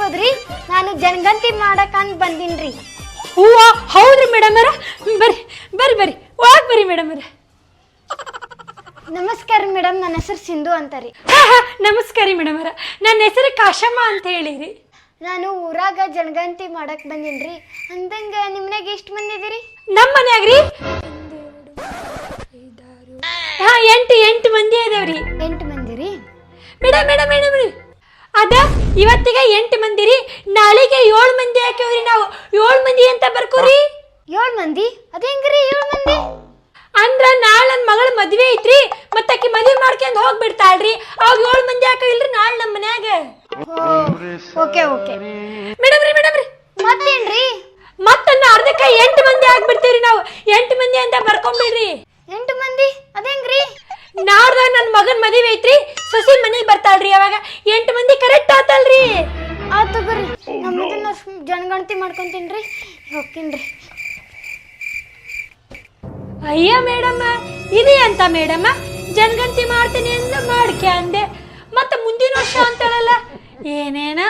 ಬರ್ಬೋದ್ರಿ? ನಾನು ಜನಗಣತಿ ಮಾಡಕಂತ ಬಂದಿನ್ರಿ. ಹೂವ ಹೌದ್ರಿ ಮೇಡಮ್ ಅವರ, ಬರ್ರಿ ಬರ್ರಿ ಬರ್ರಿ ಒಳಗೆ ಬರ್ರಿ ಮೇಡಮ್ ಅವರ. ನಮಸ್ಕಾರ ಮೇಡಮ್, ನನ್ನ ಹೆಸರು ಸಿಂಧು ಅಂತಾರಿ. ನಮಸ್ಕಾರ ರೀ ಮೇಡಮ್ ಅವರ, ನನ್ನ ಹೆಸರು ಕಾಶಮ್ಮ ಅಂತ ಹೇಳಿರಿ. ನಾನು ಊರಾಗ ಜನಗಣತಿ ಮಾಡಕ್ ಬಂದಿನ್ರಿ. ಅಂದಂಗ ನಿಮ್ನಾಗ ಎಷ್ಟು ಮಂದಿ ಇದೀರಿ? ನಮ್ಮ ಮನ್ಯಾಗ್ರಿ 8 ಮಂದಿ ಅದಾವ್ರಿ. 8 ಮಂದಿ ರೀ ಮೇಡಮ್ ಮೇಡಮ್ ಮೇಡಮ್ ರೀ, ಅದ ಇವತ್ತಿಗೆ 8 ಮಂದಿ ರೀ, ನಾಳೆಗೆ 7 ಮಂದಿ ಹಾಕಿವ್ರಿ. ನಾವು 7 ಮಂದಿ ಅಂತ ಬರ್ಕೋರಿ. 7 ಮಂದಿ? ಅದೇಂಗ್ರಿ 7 ಮಂದಿ? ಅಂದ್ರ ನಾಳೆ ನನ್ನ ಮಗಳ ಮದ್ವೆ ಐತ್ರಿ, ಮತ್ತಾಕಿ ಮದ್ವೆ ಮಾಡ್ಕೊಂಡ್ ಹೋಗ್ಬಿಡ್ತಾಳ್ರಿ. ಅವಾಗ 7 ಮಂದಿ ಹಾಕಿಲ್ರಿ ನಾಳೆ ನಮ್ಮ ಮನ್ಯಾಗ. ಓಕೆ ಓಕೆ ಮೇಡಮ್ ರೀ ಮೇಡಮ್ ರೀ, ಮತ್ತೇನ್ರಿ? ಮತ್ತನ್ನ ಅರ್ಧಕ್ಕೆ 8 ಮಂದಿ ಆಗ್ಬಿಡ್ತೀವ್ರಿ ನಾವು. 8 ಮಂದಿ ಅಂತ ಬರ್ಕೊಂಬಿಡ್ರಿ. 8 ಮಂದಿ? ಅದೇಂಗ್ರಿ? ನಾಡ್ದಾಗ ನನ್ನ ಮಗನ ಮದುವೆ ಐತ್ರಿ, ಸೊಸಿ ಮನೆಗೆ ಬರ್ತಾಳ್ರಿ. ಅವಾಗ 8 ಮಂದಿ ಕರೆಕ್ಟ್ ಆತಲ್ರಿ. ಆತು ಬರ್ರಿ, ನಮ್ಮದನ್ನ ಜನಗಣತಿ ಮಾಡ್ಕೊಂತೀನ್ರಿ, ಹೋಗ್ತೀನ್ರಿ. ಅಯ್ಯ ಮೇಡಮ್ಮ, ಇದೆ ಅಂತ ಮೇಡಮ್ಮ ಜನಗಣತಿ ಮಾಡ್ತೀನಿ ಅಂತ ಮಾಡ್ಕೆ ಅಂದೆ, ಮತ್ತೆ ಮುಂದಿನ ವರ್ಷ ಅಂತಾಳಲ್ಲ ಏನೇನ.